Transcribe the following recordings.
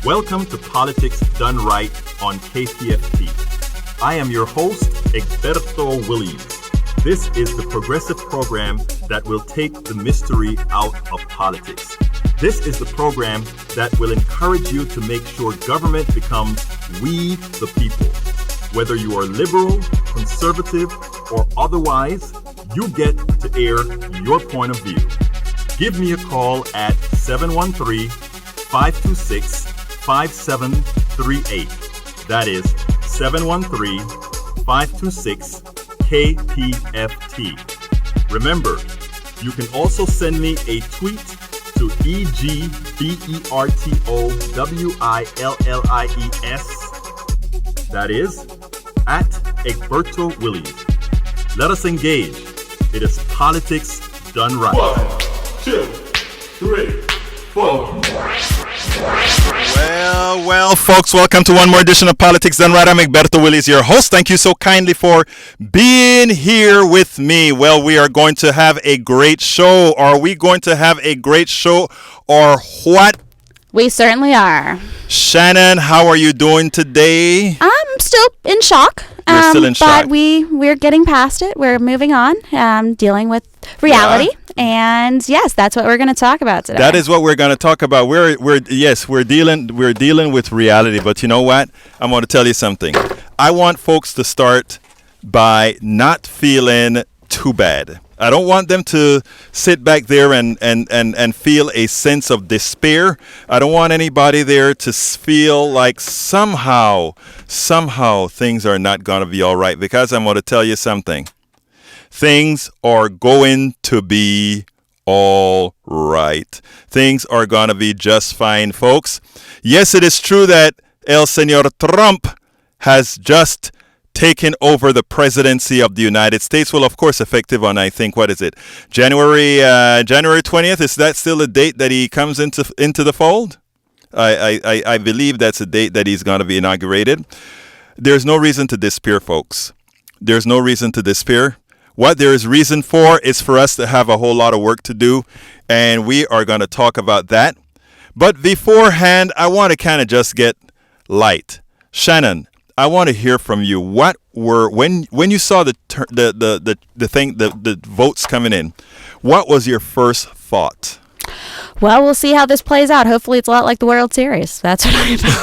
Welcome to Politics Done Right on KPFT. I am your host, Egberto Willies. This is the progressive program that will take the mystery out of politics. This is the program that will encourage you to make sure government becomes we the people. Whether you are liberal, conservative, or otherwise, you get to air your point of view. Give me a call at 713-526-5738. That is 713-526-KPFT. Remember, you can also send me a tweet to EGBERTOWILLIES. That is at Egberto Willies. Let us engage. It is politics done right. 1, 2, 3, 4. Well, folks, welcome to one more edition of Politics Done Right. I'm Egberto Willies, your host. Thank you so kindly for being here with me. Well, we are going to have a great show. Are we going to have a great show or what? We certainly are. Shannon, how are you doing today? I'm still in shock. You're still in shock. But we're getting past it. We're moving on, dealing with reality. Yeah. And yes, that's what we're going to talk about today. That is what we're going to talk about. We're dealing with reality. But you know what? I'm going to tell you something. I want folks to start by not feeling too bad. I don't want them to sit back there and feel a sense of despair. I don't want anybody there to feel like somehow things are not going to be all right, because I'm going to tell you something. Things are going to be all right. Things are going to be just fine, folks. Yes, it is true that El Señor Trump has just taken over the presidency of the United States. Well, of course, effective on, I think, what is it? January 20th. Is that still a date that he comes into the fold? I believe that's a date that he's going to be inaugurated. There's no reason to despair, folks. There's no reason to despair. What there is reason for is for us to have a whole lot of work to do, and we are going to talk about that. But beforehand, I want to kind of just get light. Shannon, I want to hear from you. What were when you saw the votes coming in? What was your first thought? Well, we'll see how this plays out. Hopefully, it's a lot like the World Series. That's what I'm about.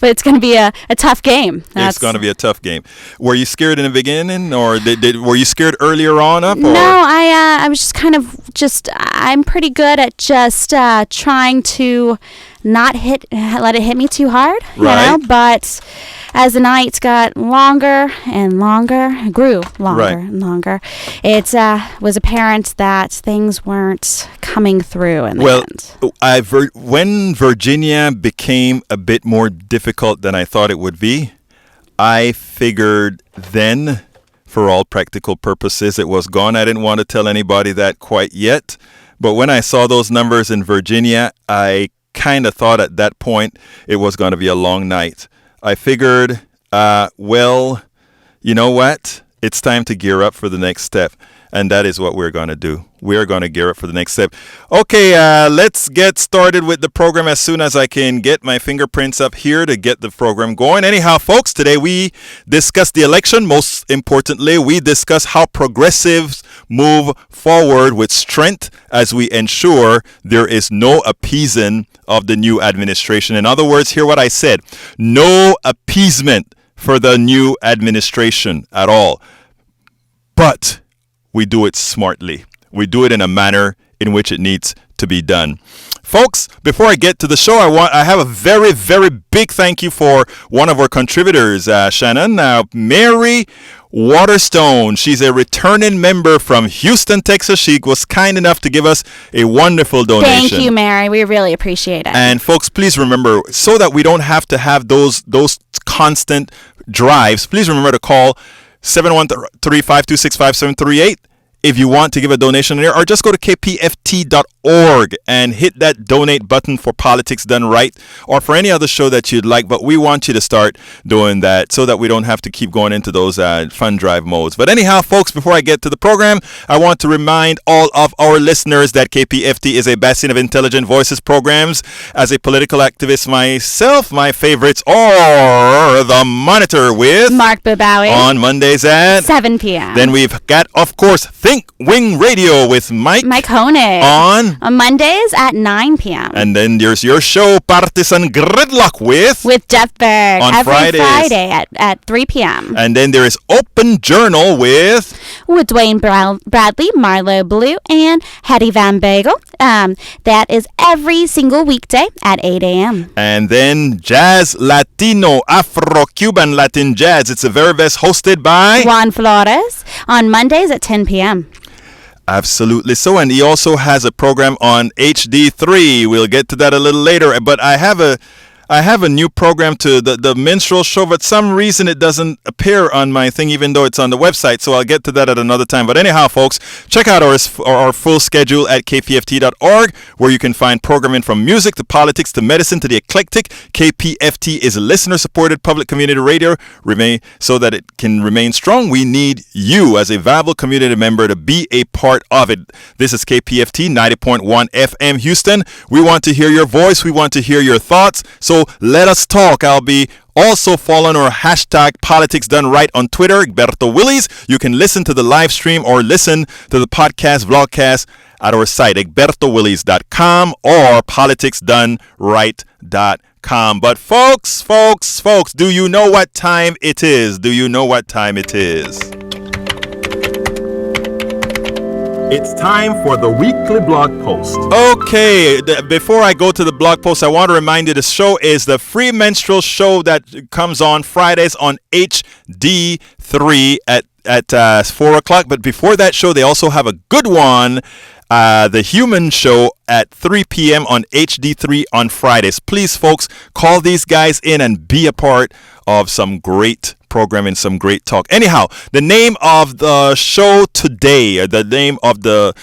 But it's going to be a tough game. It's going to be a tough game. Were you scared in the beginning, or were you scared earlier on up? Or? No, I was just I'm pretty good at just trying to not let it hit me too hard, right. You know. But as the nights got longer and longer, grew longer and longer, it was apparent that things weren't coming through in the end. When Virginia became a bit more difficult than I thought it would be, I figured then, for all practical purposes, it was gone. I didn't want to tell anybody that quite yet. But when I saw those numbers in Virginia, I kind of thought at that point it was going to be a long night. I figured, well, you know what? It's time to gear up for the next step. And that is what we're going to do. We're going to gear up for the next step. Okay, let's get started with the program as soon as I can get my fingerprints up here to get the program going. Anyhow, folks, today we discuss the election. Most importantly, we discuss how progressives move forward with strength as we ensure there is no appeasing of the new administration. In other words, hear what I said. No appeasement for the new administration at all. But we do it smartly. We do it in a manner in which it needs to be done. Folks, before I get to the show, I have a very, very big thank you for one of our contributors, Shannon, Mary Waterstone. She's a returning member from Houston, Texas. She was kind enough to give us a wonderful donation. Thank you, Mary. We really appreciate it. And folks, please remember, so that we don't have to have those constant drives, please remember to call 713-526-5738. if you want to give a donation there, or just go to kpft.org and hit that donate button for Politics Done Right or for any other show that you'd like. But we want you to start doing that so that we don't have to keep going into those fund drive modes. But anyhow, folks, before I get to the program, I want to remind all of our listeners that KPFT is a bastion of intelligent voices programs. As a political activist myself, my favorites are The Monitor with Mark Bobowie on Mondays at 7 p.m. Then we've got, of course, Think Wing Radio with Mike Honig on Mondays at 9 p.m. And then there's your show, Partisan Gridlock with Jeff Berg on every Fridays. Friday at 3 p.m. And then there is Open Journal with Dwayne Bradley, Marlo Blue, and Hattie Van Bagel. That is every single weekday at 8 a.m. And then Jazz Latino, Afro-Cuban Latin Jazz. It's a very best hosted by Juan Flores on Mondays at 10 p.m. Absolutely so. And he also has a program on HD3. We'll get to that a little later. But I have a new program to the minstrel show. For some reason, it doesn't appear on my thing, even though it's on the website. So I'll get to that at another time. But anyhow, folks, check out our full schedule at kpft.org, where you can find programming from music to politics to medicine to the eclectic. KPFT is a listener-supported public community radio. So that it can remain strong, we need you as a viable community member to be a part of it. This is KPFT 90.1 FM Houston. We want to hear your voice. We want to hear your thoughts. So let us talk. I'll be also following our hashtag Politics Done Right on Twitter, Egberto Willies. You can listen to the live stream or listen to the podcast, vlogcast at our site, egbertowillies.com or politicsdoneright.com. But folks, do you know what time it is? Do you know what time it is? It's time for the weekly blog post. Okay, before I go to the blog post, I want to remind you the show is the free menstrual show that comes on Fridays on HD3 at 4 o'clock. But before that show, they also have a good one, the Human Show at 3 p.m. on HD3 on Fridays. Please, folks, call these guys in and be a part of some great programming, some great talk. Anyhow, the name of the show today, the name of the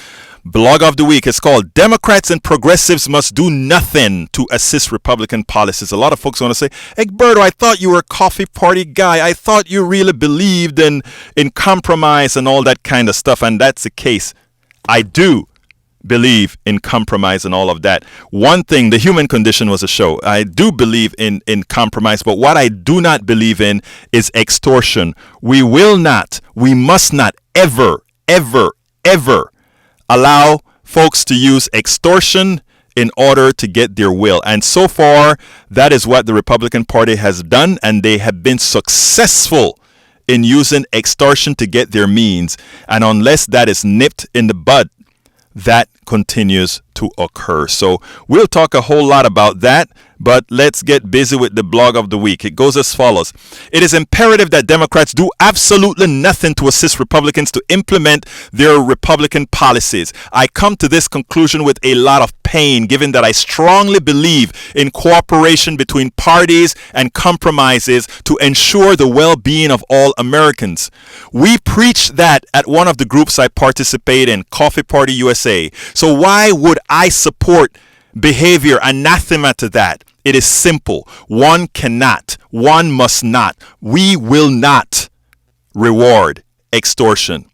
blog of the week is called Democrats and Progressives Must Do Nothing to Assist Republican Policies. A lot of folks want to say, Egberto, I thought you were a coffee party guy. I thought you really believed in compromise and all that kind of stuff. And that's the case. I do believe in compromise and all of that. One thing, the human condition was a show. I do believe in compromise, but what I do not believe in is extortion. We must not ever allow folks to use extortion in order to get their will. And so far, that is what the Republican Party has done, and they have been successful in using extortion to get their means. And unless that is nipped in the bud, that continues to occur. So we'll talk a whole lot about that, but let's get busy with the blog of the week. It goes as follows. It is imperative that Democrats do absolutely nothing to assist Republicans to implement their Republican policies. I come to this conclusion with a lot of pain, given that I strongly believe in cooperation between parties and compromises to ensure the well-being of all Americans. We preach that at one of the groups I participate in, Coffee Party USA. So why would I support behavior anathema to that? It is simple. One cannot. One must not. We will not reward extortion.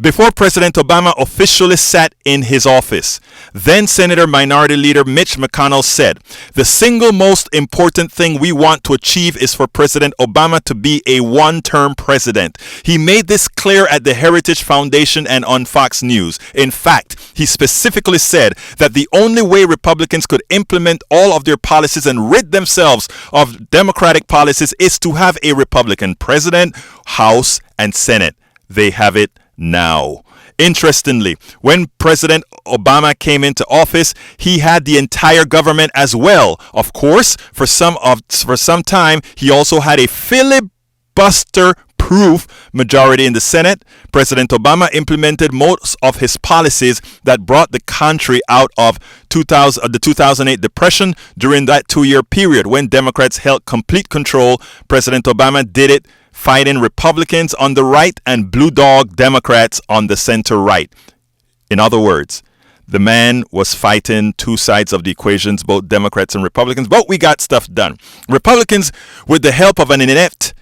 Before President Obama officially sat in his office, then Senator Minority Leader Mitch McConnell said, "The single most important thing we want to achieve is for President Obama to be a one-term president." He made this clear at the Heritage Foundation and on Fox News. In fact, he specifically said that the only way Republicans could implement all of their policies and rid themselves of Democratic policies is to have a Republican president, House, and Senate. They have it now. Interestingly, when President Obama came into office, he had the entire government as well. Of course, for some time, he also had a filibuster-proof majority in the Senate. President Obama implemented most of his policies that brought the country out of the 2008 Depression. During that 2-year period when Democrats held complete control, President Obama did it fighting Republicans on the right and blue dog Democrats on the center right. In other words, the man was fighting two sides of the equations, both Democrats and Republicans, but we got stuff done. Republicans, with the help of an inept,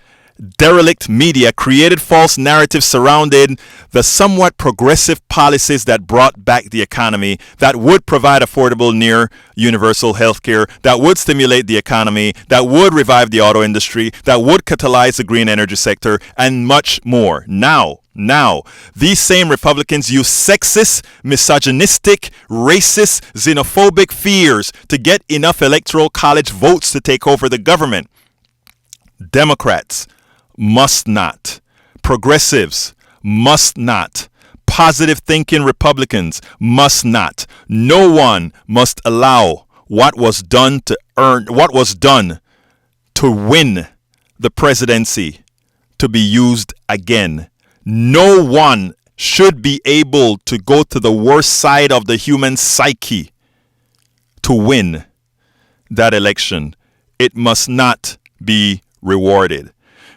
derelict media, created false narratives surrounding the somewhat progressive policies that brought back the economy, that would provide affordable near universal health care, that would stimulate the economy, that would revive the auto industry, that would catalyze the green energy sector, and much more. Now, these same Republicans use sexist, misogynistic, racist, xenophobic fears to get enough electoral college votes to take over the government. Democrats must not. Progressives must not. Positive thinking Republicans must not. No one must allow what was done to win the presidency to be used again. No one should be able to go to the worst side of the human psyche to win that election. It must not be rewarded.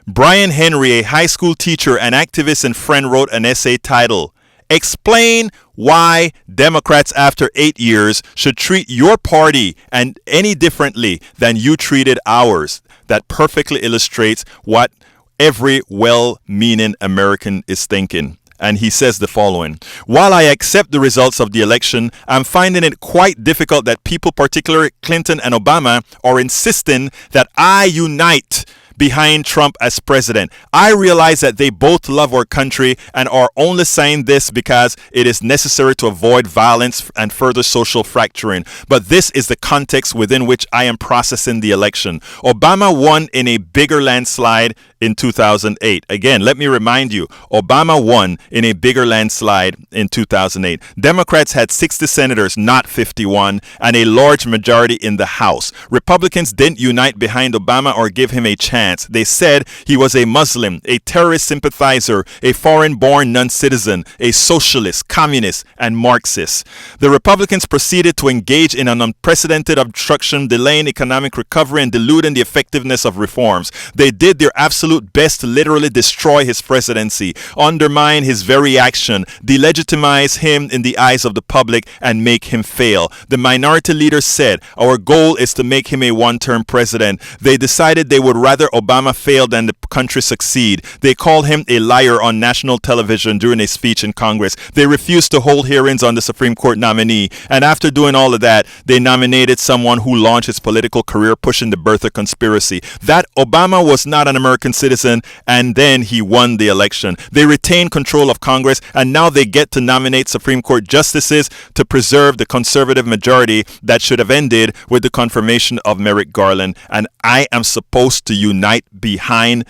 Brian Henry, a high school teacher and activist and friend, wrote an essay titled, "Explain Why Democrats After 8 Years Should Treat Your Party and any differently than you treated ours." That perfectly illustrates what every well-meaning American is thinking. And he says the following: "While I accept the results of the election, I'm finding it quite difficult that people, particularly Clinton and Obama, are insisting that I unite behind Trump as president. I realize that they both love our country and are only saying this because it is necessary to avoid violence and further social fracturing. But this is the context within which I am processing the election. Obama won in a bigger landslide in 2008. Again, let me remind you, Obama won in a bigger landslide in 2008. Democrats had 60 senators, not 51, and a large majority in the House. Republicans didn't unite behind Obama or give him a chance. They said he was a Muslim, a terrorist sympathizer, a foreign-born non-citizen, a socialist, communist, and Marxist. The Republicans proceeded to engage in an unprecedented obstruction, delaying economic recovery and diluting the effectiveness of reforms. They did their absolute best to literally destroy his presidency, undermine his very action, delegitimize him in the eyes of the public, and make him fail. The minority leader said, "Our goal is to make him a one-term president." They decided they would rather Obama fail than the country succeed. They called him a liar on national television during a speech in Congress. They refused to hold hearings on the Supreme Court nominee. And after doing all of that, they nominated someone who launched his political career pushing the birther conspiracy. That Obama was not an American citizen, and then he won the election. They retained control of Congress, and now they get to nominate Supreme Court justices to preserve the conservative majority that should have ended with the confirmation of Merrick Garland. And I am supposed to unite behind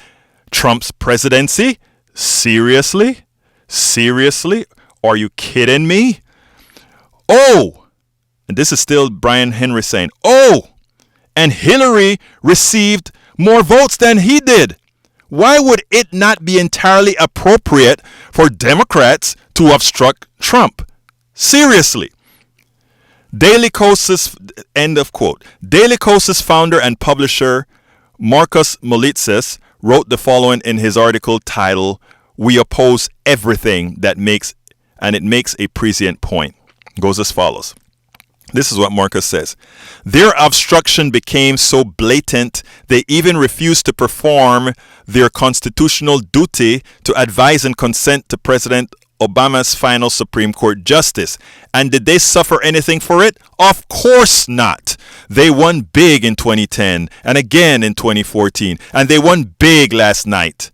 Trump's presidency? Seriously? Are you kidding me? Oh, and this is still Brian Henry saying, "Oh, and Hillary received more votes than he did. Why would it not be entirely appropriate for Democrats to obstruct Trump?" Seriously. Daily Kos's, end of quote. Daily Kos's founder and publisher Marcus Molitzes wrote the following in his article titled, "We Oppose Everything That Makes," and it makes a prescient point. It goes as follows. This is what Marcus says. "Their obstruction became so blatant, they even refused to perform their constitutional duty to advise and consent to President Obama's final Supreme Court justice. And did they suffer anything for it? Of course not. They won big in 2010 and again in 2014, and they won big last night.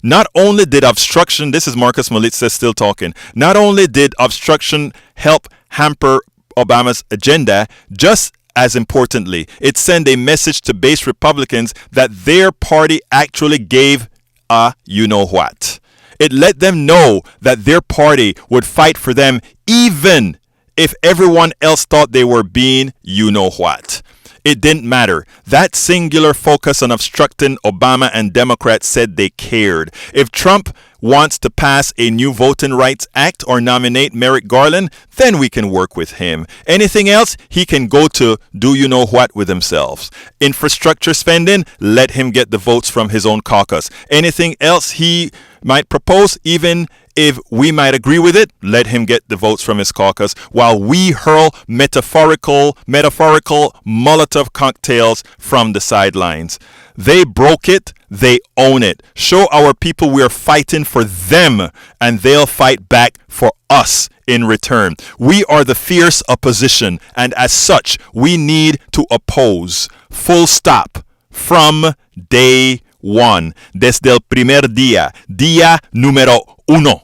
Not only did obstruction," this is Marcus Molitzes still talking, "not only did obstruction help hamper Obama's agenda, just as importantly, it sent a message to base Republicans that their party actually gave a you-know-what. It let them know that their party would fight for them even if everyone else thought they were being you-know-what. It didn't matter. That singular focus on obstructing Obama and Democrats said they cared. If Trump wants to pass a new Voting Rights Act or nominate Merrick Garland, then we can work with him. Anything else, he can go to do-you-know-what with himself. Infrastructure spending, let him get the votes from his own caucus. Anything else he might propose, even if we might agree with it, let him get the votes from his caucus while we hurl metaphorical Molotov cocktails from the sidelines. They broke it. They own it. Show our people we are fighting for them, and they'll fight back for us in return. We are the fierce opposition, and as such, we need to oppose. Full stop. From day one. Desde el primer día. Día número uno.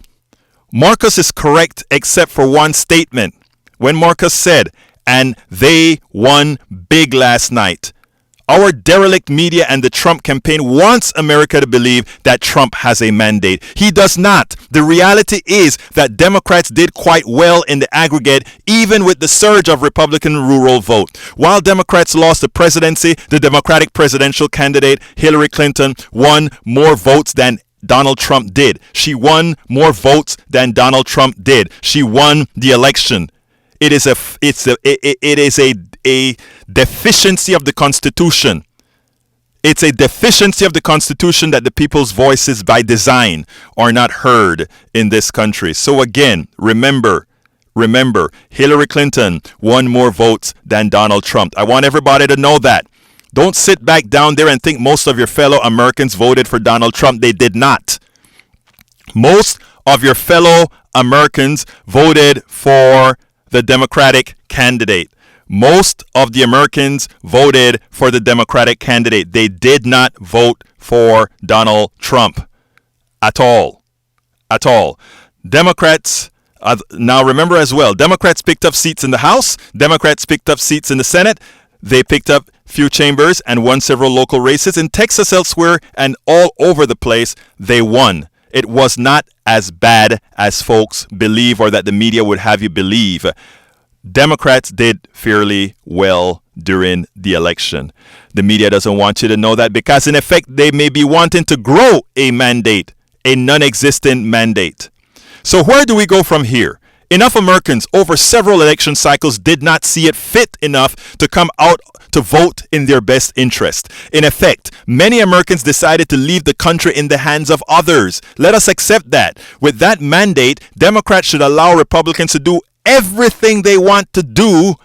Marcus is correct except for one statement. When Marcus said, and they won big last night. Our derelict media and the Trump campaign wants America to believe that Trump has a mandate. He does not. The reality is that Democrats did quite well in the aggregate, even with the surge of Republican rural vote. While Democrats lost the presidency, the Democratic presidential candidate Hillary Clinton won more votes than Donald Trump did. She won more votes than Donald Trump did. She won the election. It is a deficiency of the Constitution. It's a deficiency of the Constitution that the people's voices by design are not heard in this country. So again, remember, Hillary Clinton won more votes than Donald Trump. I want everybody to know that. Don't sit back down there and think most of your fellow Americans voted for Donald Trump. They did not. Most of your fellow Americans voted for the Democratic candidate. Most of the Americans voted for the Democratic candidate. They did not vote for Donald Trump at all. At all. Democrats, now remember as well, Democrats picked up seats in the House. Democrats picked up seats in the Senate. They picked up few chambers and won several local races. In Texas, elsewhere, and all over the place, they won. It was not as bad as folks believe or that the media would have you believe. Democrats did fairly well during the election. The media doesn't want you to know that because, in effect, they may be wanting to grow a mandate, a non-existent mandate. So where do we go from here? Enough Americans over several election cycles did not see it fit enough to come out to vote in their best interest. In effect, many Americans decided to leave the country in the hands of others. Let us accept that. With that mandate, Democrats should allow Republicans to do everything they want to do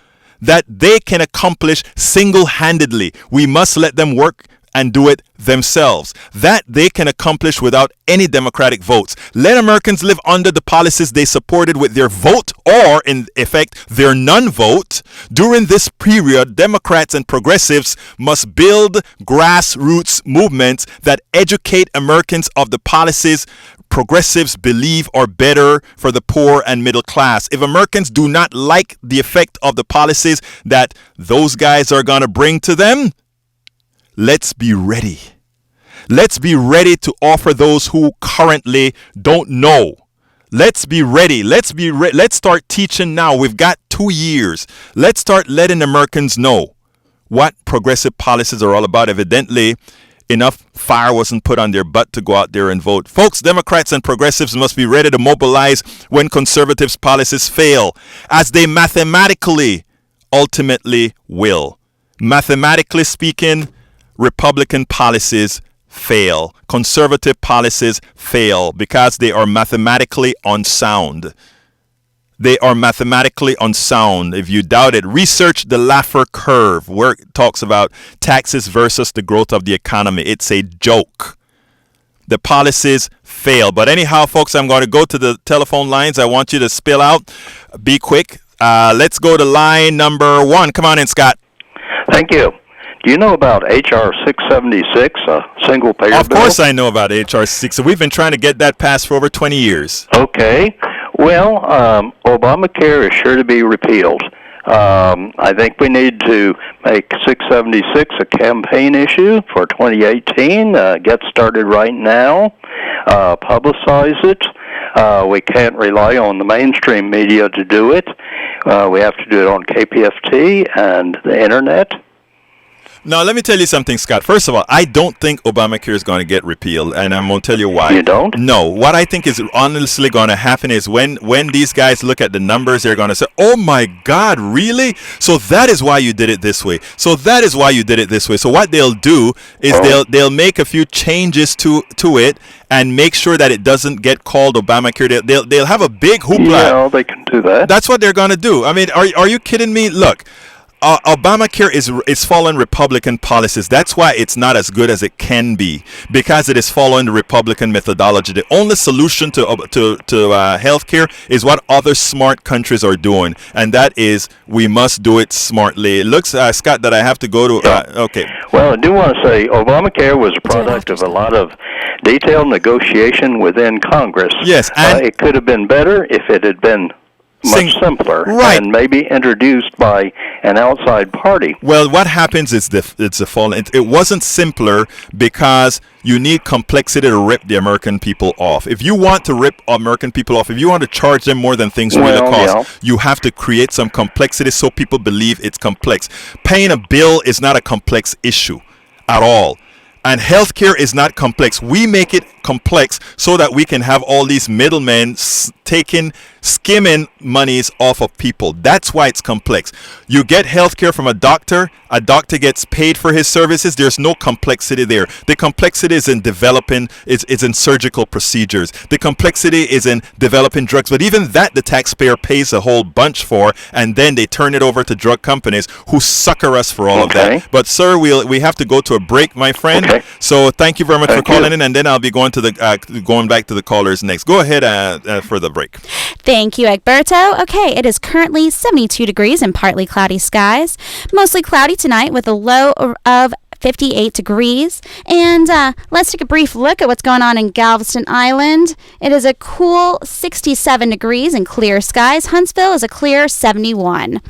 that they can accomplish single-handedly. We must let them work and do it themselves. That they can accomplish without any Democratic votes. Let Americans live under the policies they supported with their vote or, in effect, their non-vote. During this period, Democrats and progressives must build grassroots movements that educate Americans of the policies progressives believe are better for the poor and middle class. If Americans do not like the effect of the policies that those guys are going to bring to them, let's be ready. Let's be ready to offer those who currently don't know. Let's be ready. Let's start teaching now. We've got 2 years. Let's start letting Americans know what progressive policies are all about. Evidently, enough fire wasn't put on their butt to go out there and vote. Folks, Democrats and progressives must be ready to mobilize when conservatives' policies fail, as they mathematically ultimately will. Mathematically speaking, Republican policies fail. Conservative policies fail because they are mathematically unsound. They are mathematically unsound. If you doubt it, research the Laffer curve, where it talks about taxes versus the growth of the economy. It's a joke. The policies fail. But anyhow, folks, I'm going to go to the telephone lines. I want you to spill out. Be quick. Let's go to line number 1. Come on in, Scott. Thank you. Do you know about H.R. 676, a single-payer bill? Of course I know about H.R. 6. We've been trying to get that passed for over 20 years. Okay. Well, Obamacare is sure to be repealed. I think we need to make 676 a campaign issue for 2018. Get started right now. Publicize it. We can't rely on the mainstream media to do it. We have to do it on KPFT and the Internet. Now, let me tell you something, Scott. First of all, I don't think Obamacare is going to get repealed, and I'm going to tell you why. You don't? No. What I think is honestly going to happen is when these guys look at the numbers, they're going to say, oh, my God, really? So that is why you did it this way. So that is why you did it this way. So what they'll do is they'll make a few changes to it and make sure that it doesn't get called Obamacare. They'll have a big hoopla. Yeah, they can do that. That's what they're going to do. I mean, are you kidding me? Look. Obamacare is following Republican policies. That's why it's not as good as it can be, because it is following the Republican methodology. The only solution to healthcare is what other smart countries are doing, and that is we must do it smartly. It looks, Scott, that I have to go to. Okay. Well, I do want to say Obamacare was a product of a lot of detailed negotiation within Congress. Yes, and it could have been better if it had been much simpler, right, and maybe introduced by an outside party. Well, what happens is it's a fall. It wasn't simpler because you need complexity to rip the American people off. If you want to rip American people off, if you want to charge them more than things really cost, you have to create some complexity so people believe it's complex. Paying a bill is not a complex issue at all. And healthcare is not complex. We make it complex so that we can have all these middlemen skimming monies off of people. That's why it's complex. You get healthcare from a doctor gets paid for his services. There's no complexity there. The complexity is in developing, is in surgical procedures. The complexity is in developing drugs. But even that, the taxpayer pays a whole bunch for, and then they turn it over to drug companies who sucker us for all of that. But sir, we have to go to a break, my friend. Okay. So thank you very much for calling in, and then I'll be going to going back to the callers next. Go ahead for the break. Thank you, Egberto. Okay, it is currently 72 degrees and partly cloudy skies. Mostly cloudy tonight with a low of 58 degrees. And let's take a brief look at what's going on in Galveston Island. It is a cool 67 degrees and clear skies. Huntsville is a clear 71.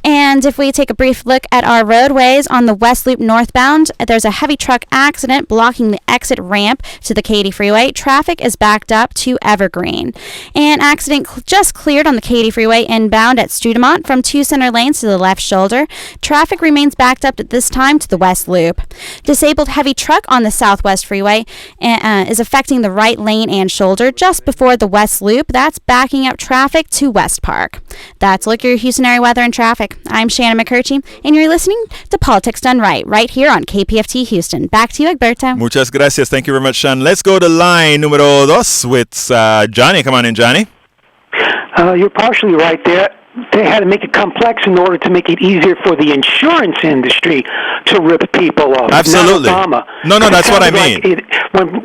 And if we take a brief look at our roadways on the West Loop northbound, there's a heavy truck accident blocking the exit ramp to the Katy Freeway. Traffic is backed up to Evergreen. An accident just cleared on the Katy Freeway inbound at Studemont from 2 center lanes to the left shoulder. Traffic remains backed up at this time to the West Loop. Disabled heavy truck on the Southwest Freeway is affecting the right lane and shoulder just before the West Loop. That's backing up traffic to West Park. That's a look at your Houston area weather and traffic. I'm Shannon McCurchie, and you're listening to Politics Done right here on KPFT Houston. Back to you, Egberto. Muchas gracias. Thank you very much, Shan. Let's go to line numero dos with Johnny. Come on in, Johnny. You're partially right there. They had to make it complex in order to make it easier for the insurance industry to rip people off. Absolutely. Not Obama. No, that's what I mean.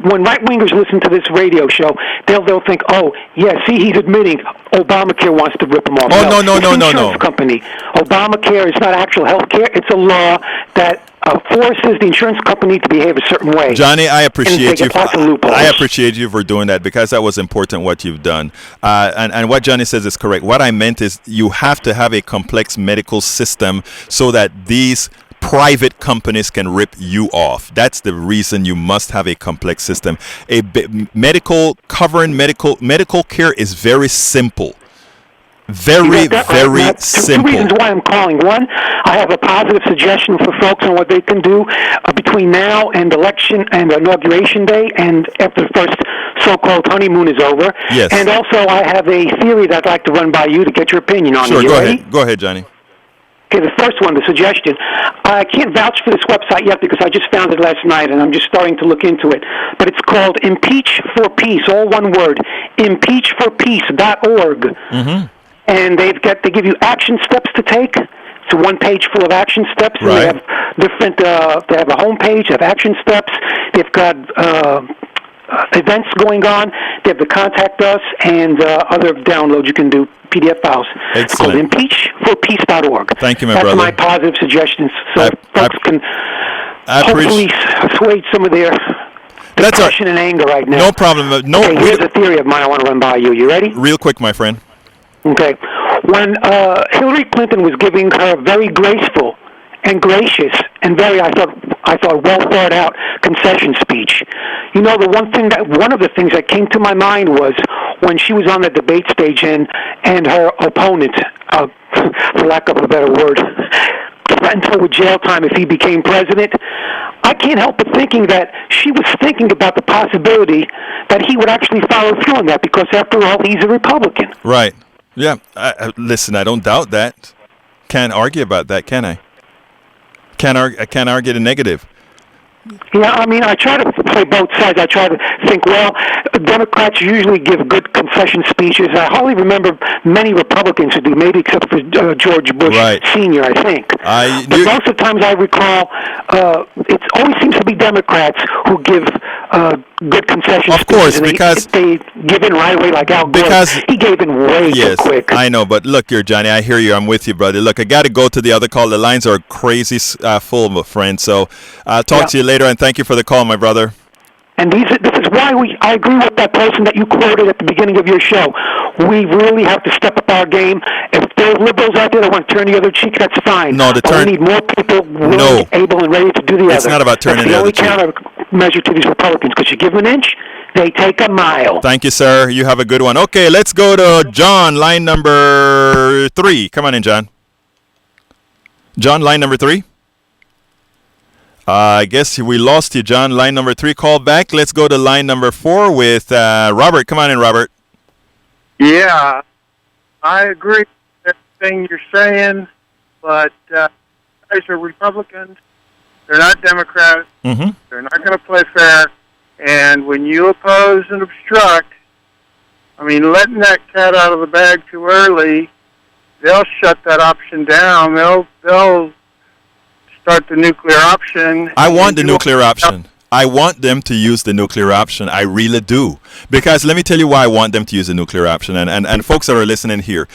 When right-wingers listen to this radio show, they'll think, oh, yeah, see, he's admitting Obamacare wants to rip them off. Oh, no. Insurance company. Obamacare is not actual health care. It's a law that forces the insurance company to behave a certain way. Johnny, I appreciate you. I appreciate you for doing that, because that was important what you've done. And what Johnny says is correct. What I meant is you have to have a complex medical system so that these private companies can rip you off. That's the reason you must have a complex system. Medical care is very simple. Very simple. Two reasons why I'm calling. One, I have a positive suggestion for folks on what they can do between now and election and inauguration day, and after the first so-called honeymoon is over. Yes. And also, I have a theory that I'd like to run by you to get your opinion on it. Sure, Ready? Go ahead, Johnny. Okay, the first one, the suggestion. I can't vouch for this website yet because I just found it last night and I'm just starting to look into it. But it's called Impeach for Peace, all one word, impeachforpeace.org. Mm-hmm. And they give you action steps to take. It's a one page full of action steps. And right. They have different. They have a home page. They have action steps. They've got events going on. They have the contact us and other downloads you can do. PDF files. Excellent. It's called impeachforpeace.org. Thank you, my brother. brother. That's my positive suggestions, so folks can hopefully assuage some of their depression and anger right now. No problem. Here's a theory of mine I want to run by you. You ready? Real quick, my friend. Okay. When Hillary Clinton was giving her very graceful and gracious and very, I thought, well thought out concession speech, you know, one of the things that came to my mind was when she was on the debate stage and her opponent, for lack of a better word, threatened her with jail time if he became president. I can't help but thinking that she was thinking about the possibility that he would actually follow through on that, because after all, he's a Republican. Right. Yeah. Listen, I don't doubt that. Can't argue about that, can I? I can't argue the negative. Yeah, I mean, I try to play both sides. I try to think, well, Democrats usually give good concession speeches. I hardly remember many Republicans who do, maybe except for George Bush Sr., I think. But most of the times I recall, it always seems to be Democrats who give good concession speeches. Of course, because they give in right away, like Al Gore. Because he gave in way too quick. I know, but look here, Johnny, I hear you. I'm with you, brother. Look, I got to go to the other call. The lines are crazy full, my friend. So I'll talk to you later, and thank you for the call, my brother. And this is why I agree with that person that you quoted at the beginning of your show. We really have to step up our game. If there's liberals out there that want to turn the other cheek, that's fine. No, we need more people willing, able, and ready to do the other. It's not about turning the other cheek. That's the only countermeasure to these Republicans, because you give them an inch, they take a mile. Thank you, sir. You have a good one. Okay, let's go to John, line number 3. Come on in, John. John, line number 3. I guess we lost you, John. Line number 3, call back. Let's go to line number 4 with Robert. Come on in, Robert. Yeah, I agree with everything you're saying, but guys are Republicans. They're not Democrats. Mm-hmm. They're not going to play fair. And when you oppose and obstruct, I mean, letting that cat out of the bag too early, they'll shut that option down. They'll start the nuclear option. I want the nuclear option. I want them to use the nuclear option. I really do. Because let me tell you why I want them to use the nuclear option. And folks that are listening here,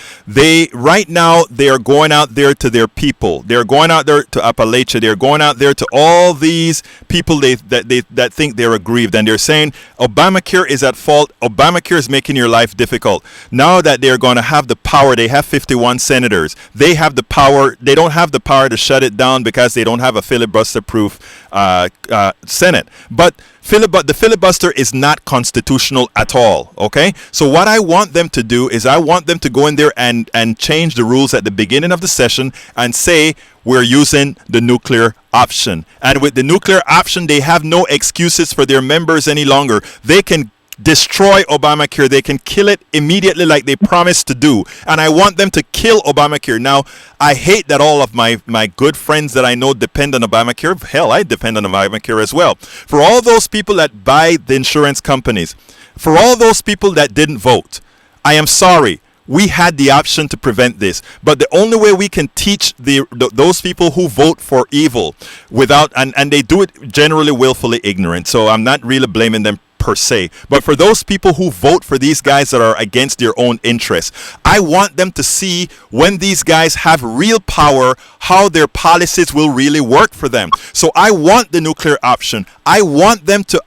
right now they are going out there to their people. They're going out there to Appalachia. They're going out there to all these people that think they're aggrieved. And they're saying Obamacare is at fault. Obamacare is making your life difficult. Now that they're going to have the power, they have 51 senators. They have the power. They don't have the power to shut it down because they don't have a filibuster-proof Senate. But the filibuster is not constitutional at all, okay? So what I want them to do is I want them to go in there and change the rules at the beginning of the session and say we're using the nuclear option. And with the nuclear option, they have no excuses for their members any longer. They can destroy Obamacare. They can kill it immediately like they promised to do. And I want them to kill Obamacare. Now, I hate that all of my good friends that I know depend on Obamacare. Hell, I depend on Obamacare as well. For all those people that buy the insurance companies, for all those people that didn't vote, I am sorry. We had the option to prevent this, but the only way we can teach those people who vote for evil and they do it generally willfully ignorant. So I'm not really blaming them per se, but for those people who vote for these guys that are against their own interests, I want them to see when these guys have real power, how their policies will really work for them. So I want the nuclear option. I want them to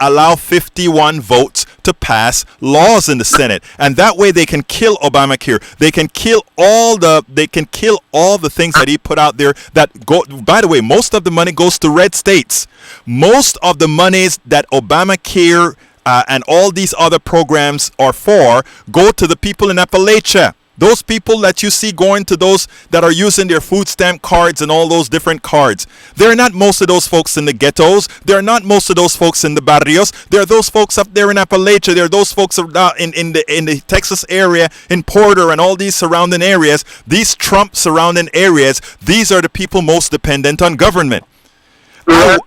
allow 51 votes to pass laws in the Senate, and that way they can kill Obamacare. They can kill all the things that he put out there that go. By the way, most of the money goes to red states. Most of the monies that Obamacare and all these other programs are for go to the people in Appalachia. Those people that you see going to those that are using their food stamp cards and all those different cards. They're not most of those folks in the ghettos. They're not most of those folks in the barrios. They're those folks up there in Appalachia. They're those folks in the Texas area, in Porter and all these surrounding areas. These Trump surrounding areas, these are the people most dependent on government. Let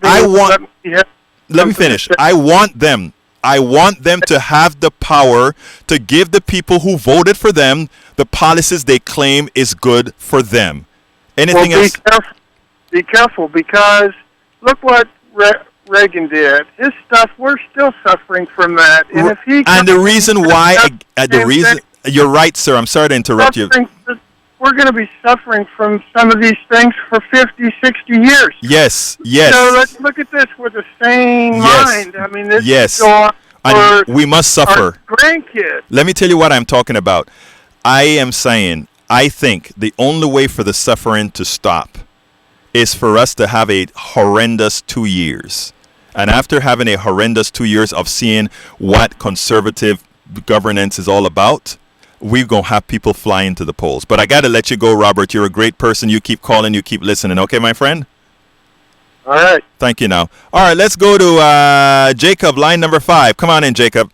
me finish. I want them to have the power to give the people who voted for them the policies they claim is good for them. Anything else? Be careful, because look what Reagan did. His stuff, we're still suffering from that. And if he the reason why, you're right, sir. I'm sorry to interrupt you. We're going to be suffering from some of these things for 50, 60 years. Yes. So let's look at this with the sane mind. I mean, this is going and we must suffer. Our grandkids. Let me tell you what I'm talking about. I am saying, I think the only way for the suffering to stop is for us to have a horrendous 2 years. And after having a horrendous 2 years of seeing what conservative governance is all about, we're going to have people flying to the polls. But I got to let you go, Robert. You're a great person. You keep calling. You keep listening. Okay, my friend? All right. Thank you now. All right, let's go to Jacob, line number 5. Come on in, Jacob.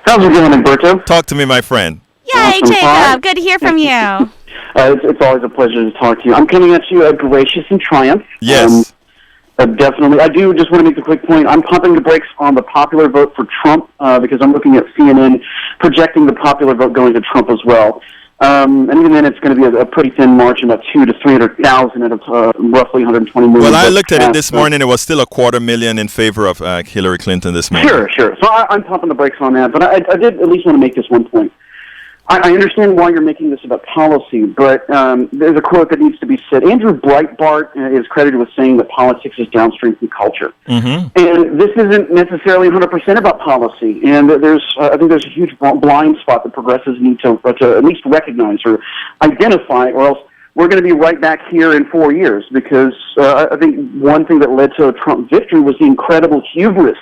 How's it going, Umberto? Talk to me, my friend. Yay, Jacob. Good to hear from you. It's always a pleasure to talk to you. I'm coming at you gracious and triumph. Yes. Definitely. I do just want to make a quick point. I'm pumping the brakes on the popular vote for Trump because I'm looking at CNN projecting the popular vote going to Trump as well. And even then, it's going to be a pretty thin margin, about 200,000 to 300,000 out of roughly 120 million. Well, I looked at it this morning. It was still 250,000 in favor of Hillary Clinton this morning. Sure. So I'm pumping the brakes on that. But I did at least want to make this one point. I understand why you're making this about policy, but there's a quote that needs to be said. Andrew Breitbart is credited with saying that politics is downstream from culture. Mm-hmm. And this isn't necessarily 100% about policy. And I think there's a huge blind spot that progressives need to at least recognize or identify, or else we're going to be right back here in 4 years. Because I think one thing that led to a Trump victory was the incredible hubris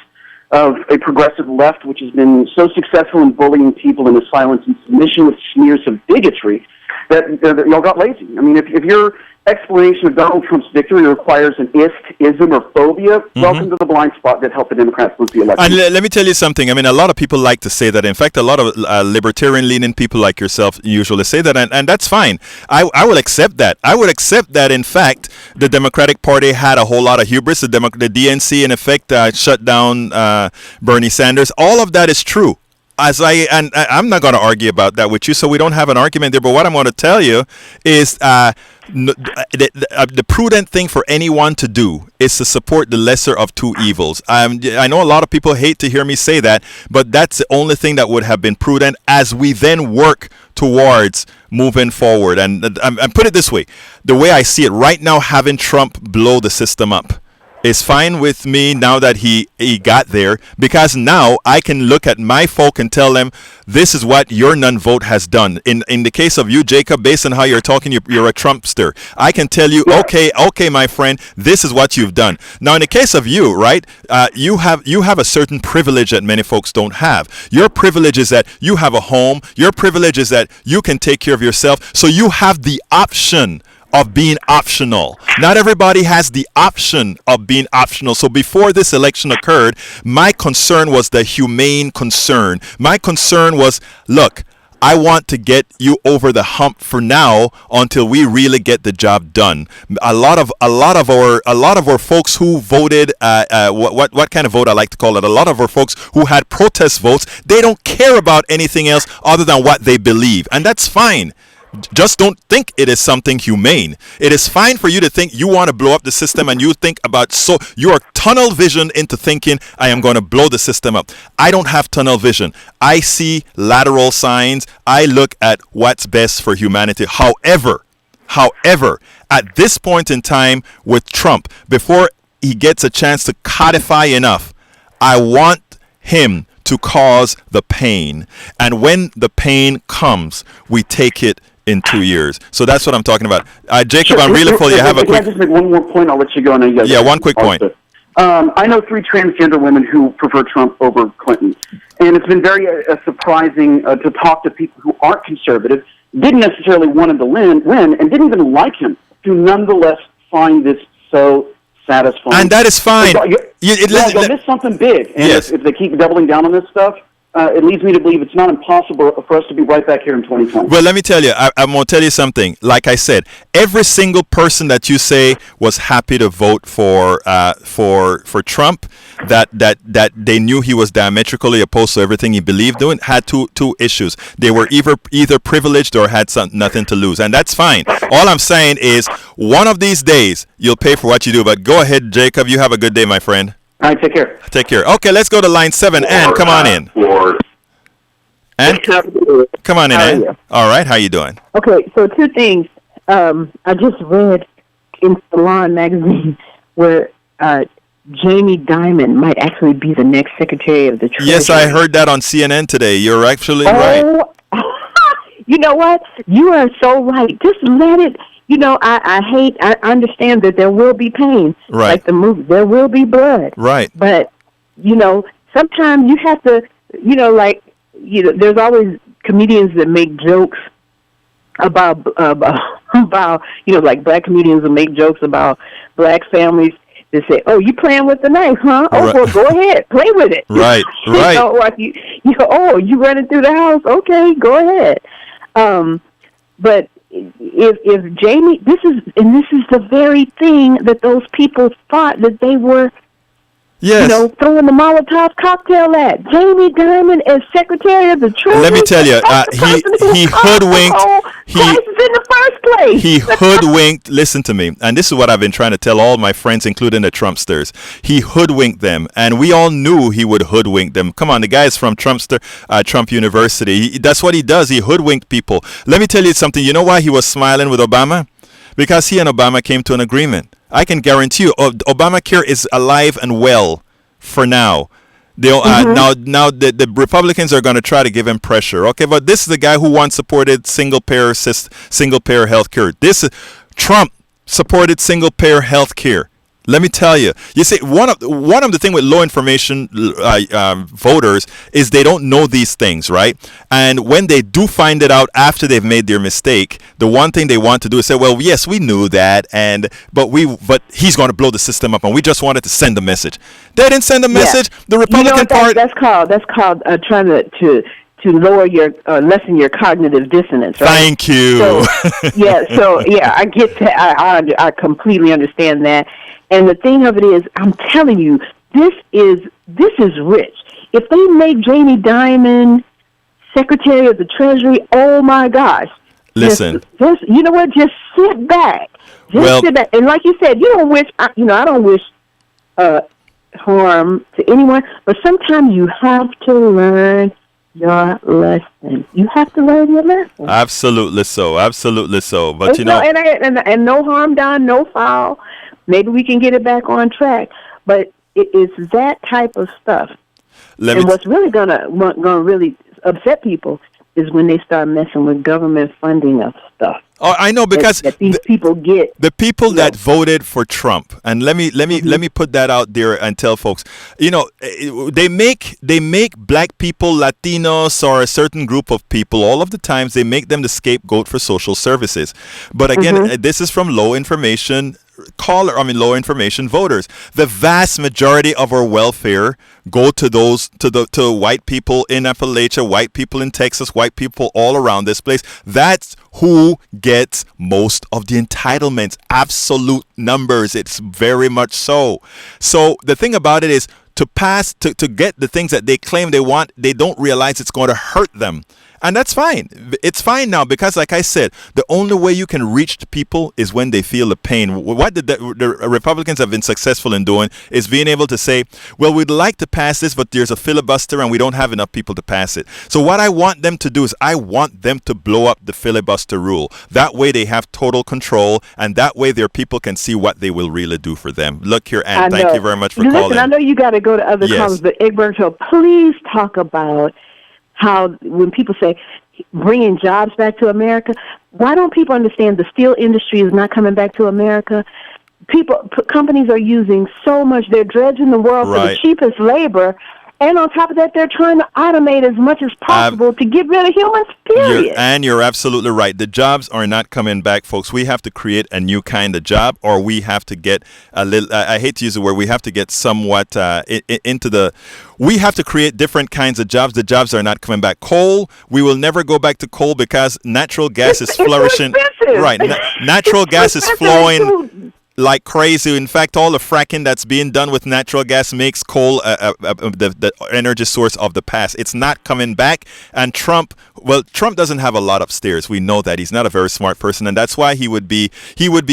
of a progressive left, which has been so successful in bullying people into silence and submission with smears of bigotry, that y'all got lazy. I mean, if your explanation of Donald Trump's victory requires an ism, or phobia, welcome to the blind spot that helped the Democrats lose the election. And let me tell you something. I mean, a lot of people like to say that. In fact, a lot of libertarian-leaning people like yourself usually say that, and that's fine. I will accept that. I would accept that, in fact, the Democratic Party had a whole lot of hubris. The DNC, in effect, shut down Bernie Sanders. All of that is true. I'm not going to argue about that with you, so we don't have an argument there. But what I'm going to tell you is the prudent thing for anyone to do is to support the lesser of two evils. I know a lot of people hate to hear me say that, but that's the only thing that would have been prudent as we then work towards moving forward. And put it this way, the way I see it right now, having Trump blow the system up is fine with me now that he got there, because now I can look at my folk and tell them, this is what your non-vote has done. In the case of you, Jacob, based on how you're talking, you're a Trumpster. I can tell you, okay, my friend, this is what you've done. Now, in the case of you, right, you have a certain privilege that many folks don't have. Your privilege is that you have a home. Your privilege is that you can take care of yourself. So you have the option of being optional. Not everybody has the option of being optional. So before this election occurred, my concern was the humane concern. My concern was, look, I want to get you over the hump for now until we really get the job done. A lot of our folks who voted, what kind of vote I like to call it? A lot of our folks who had protest votes, they don't care about anything else other than what they believe, and that's fine. Just don't think it is something humane. It is fine for you to think you want to blow up the system, and you think about, so you are tunnel vision into thinking, I am going to blow the system up. I don't have tunnel vision. I see lateral signs. I look at what's best for humanity. However, at this point in time with Trump, before he gets a chance to codify enough, I want him to cause the pain. And when the pain comes, we take it in 2 years. So that's what I'm talking about. Jacob, I'm really full. You have a quick... Can I just make one more point? I'll let you go. Yeah, one quick point. I know 3 transgender women who prefer Trump over Clinton. And it's been very surprising to talk to people who aren't conservative, didn't necessarily want him to win, and didn't even like him, to nonetheless find this so satisfying. And that is fine. You'll miss something big. And yes. If they keep doubling down on this stuff, it leads me to believe it's not impossible for us to be right back here in 2020. Well, let me tell you, I'm going to tell you something. Like I said, every single person that you say was happy to vote for Trump, that they knew he was diametrically opposed to everything he believed in, had two issues. They were either privileged or had nothing to lose, and that's fine. All I'm saying is, one of these days, you'll pay for what you do. But go ahead, Jacob. You have a good day, my friend. All right, take care. Take care. Okay, let's go to line 7. Ann, come on in. Ann, come on in, Ann. All right, how you doing? Okay, so 2 things. I just read in Salon magazine where Jamie Dimon might actually be the next Secretary of the Treasury. Yes, I heard that on CNN today. You're actually right. You know what? You are so right. Just let it... You know, I understand that there will be pain. Right. Like the movie, there will be blood. Right. But, you know, sometimes you have to, you know, there's always comedians that make jokes about like black comedians will make jokes about black families. They say, "Oh, you playing with the knife, huh? Oh, Right. well, go ahead, play with it." Right, right. Like oh, you running through the house? Okay, go ahead. But if Jamie, this is the very thing that those people thought that they were. Yes. Throwing the Molotov cocktail at Jamie Dimon as Secretary of the Treasury. Let me tell you, he hoodwinked. Prices in the first place. He hoodwinked. Listen to me, and this is what I've been trying to tell all my friends, including the Trumpsters. He hoodwinked them, and we all knew he would hoodwink them. Come on, the guy is from Trump University. That's what he does. He hoodwinked people. Let me tell you something. You know why he was smiling with Obama? Because he and Obama came to an agreement. I can guarantee you, Obamacare is alive and well for now. Now the Republicans are going to try to give him pressure. Okay, but this is the guy who once supported single payer health care. Trump supported single payer health care. Let me tell you. You see, one of the thing with low information voters is they don't know these things, right? And when they do find it out after they've made their mistake, the one thing they want to do is say, "Well, yes, we knew that, but he's going to blow the system up, and we just wanted to send a message." They didn't send a message. Yeah. The Republican Party. That's called trying to lower lessen your cognitive dissonance, right? Thank you. I get that. I completely understand that. And the thing of it is, I'm telling you, this is rich. If they make Jamie Dimon Secretary of the Treasury, oh my gosh! Listen, just you know what? Just sit back. Sit back. And like you said, I don't wish harm to anyone, but sometimes you have to learn your lesson. You have to learn your lesson. Absolutely so. But and no harm done, no foul. Maybe we can get it back on track. But it's that type of stuff. What's really gonna really upset people is when they start messing with government funding of stuff. Oh, I know, because that these people get the people that voted for Trump, and let me put that out there and tell folks, they make black people, Latinos, or a certain group of people, all of the times they make them the scapegoat for social services. But again, this is from low information voters. The vast majority of our welfare go to white people in Appalachia, white people in Texas, white people all around this place. That's who gets most of the entitlements. Absolute numbers. It's very much so. So the thing about it is, to get the things that they claim they want, they don't realize it's going to hurt them. And that's fine. It's fine now, because like I said, the only way you can reach the people is when they feel the pain. What the Republicans have been successful in doing is being able to say, well, we'd like to pass this, but there's a filibuster and we don't have enough people to pass it. So what I want them to do is I want them to blow up the filibuster rule. That way they have total control, and that way their people can see what they will really do for them. Look here, Ann, thank you very much for calling. Listen, I know you got to go to other callers, but Egberto, please talk about how when people say bringing jobs back to America, why don't people understand the steel industry is not coming back to America? Companies are using so much. They're dredging the world for the cheapest labor. And on top of that, they're trying to automate as much as possible to get rid of humans, period. You're absolutely right. The jobs are not coming back, folks. We have to create a new kind of job, or we have to get a little, I hate to use the word, we have to get somewhat we have to create different kinds of jobs. The jobs are not coming back. Coal, we will never go back to coal because natural gas is flourishing. Right. Natural gas is flowing like crazy. In fact, all the fracking that's being done with natural gas makes coal the energy source of the past. It's not coming back. And Trump doesn't have a lot upstairs. We know that. He's not a very smart person, and that's why he would be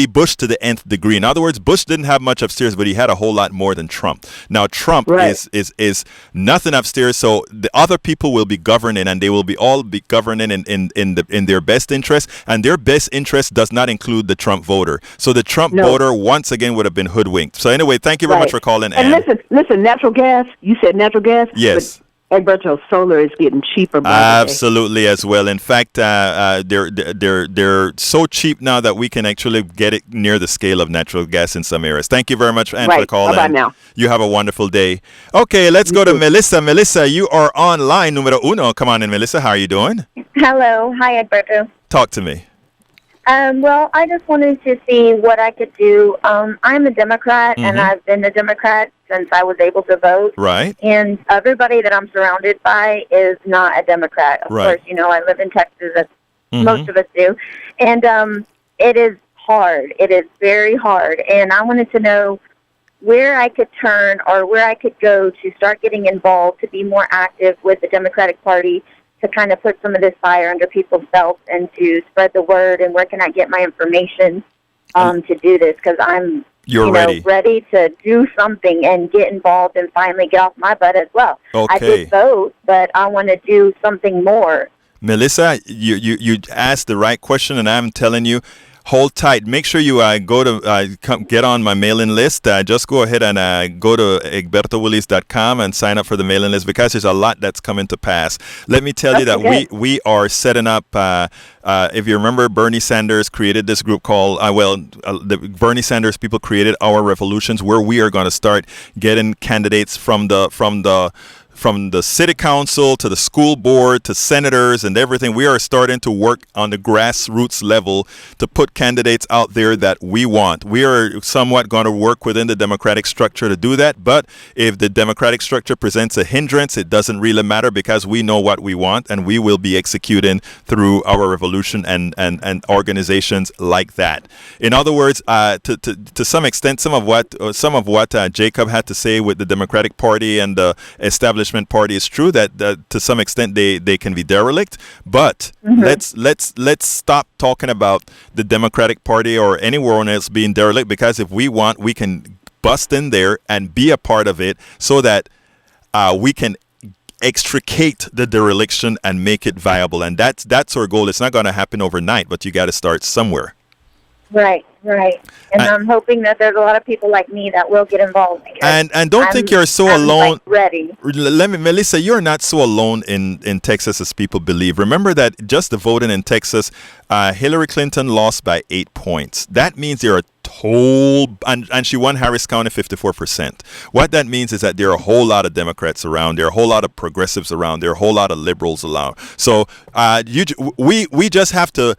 Bush to the nth degree. In other words, Bush didn't have much upstairs, but he had a whole lot more than Trump. Now Trump is nothing upstairs, so the other people will be governing, and they will all be governing in their best interest, and their best interest does not include the Trump voter. So the Trump voter once again would have been hoodwinked. So anyway, thank you very much for calling. And listen, natural gas. You said natural gas. Yes. Egberto, solar is getting cheaper by the day. Absolutely, as well. In fact, they're so cheap now that we can actually get it near the scale of natural gas in some areas. Thank you very much, Anne, for the call. Bye-bye now. You have a wonderful day. Okay, let's go to Melissa. Melissa, you are on line numero uno. Come on in, Melissa. How are you doing? Hello. Hi, Egberto. Talk to me. Well, I just wanted to see what I could do. I'm a Democrat, and I've been a Democrat since I was able to vote. Right. And everybody that I'm surrounded by is not a Democrat. Of course, you know, I live in Texas, as most of us do. And it is hard. It is very hard. And I wanted to know where I could turn or where I could go to start getting involved, to be more active with the Democratic Party, to kind of put some of this fire under people's belts and to spread the word, and where can I get my information to do this? Because I'm ready to do something and get involved and finally get off my butt as well. Okay. I did vote, but I want to do something more. Melissa, you asked the right question, and I'm telling you, hold tight. Make sure you go to get on my mailing list. Just go ahead and go to egbertowillies.com and sign up for the mailing list, because there's a lot that's coming to pass. Let me tell you that we are setting up, if you remember, Bernie Sanders created this group called, the Bernie Sanders people created Our Revolutions, where we are going to start getting candidates from the city council to the school board to senators and everything. We are starting to work on the grassroots level to put candidates out there that we want. We are somewhat going to work within the democratic structure to do that. But if the democratic structure presents a hindrance, it doesn't really matter, because we know what we want, and we will be executing through Our Revolution and organizations like that. In other words, to some extent, some of what Jacob had to say with the Democratic Party and the establishment party is true, that to some extent they can be derelict, but let's stop talking about the Democratic Party or anyone else being derelict, because if we want, we can bust in there and be a part of it, so that we can extricate the dereliction and make it viable. And that's our goal. It's not going to happen overnight, but you got to start somewhere. Right. And I'm hoping that there's a lot of people like me that will get involved. And don't think you're so alone. Ready. Melissa, you're not so alone in Texas as people believe. Remember that just the voting in Texas, Hillary Clinton lost by 8 points. That means there are and she won Harris County 54%. What that means is that there are a whole lot of Democrats around, there are a whole lot of progressives around, there are a whole lot of liberals around. So we just have to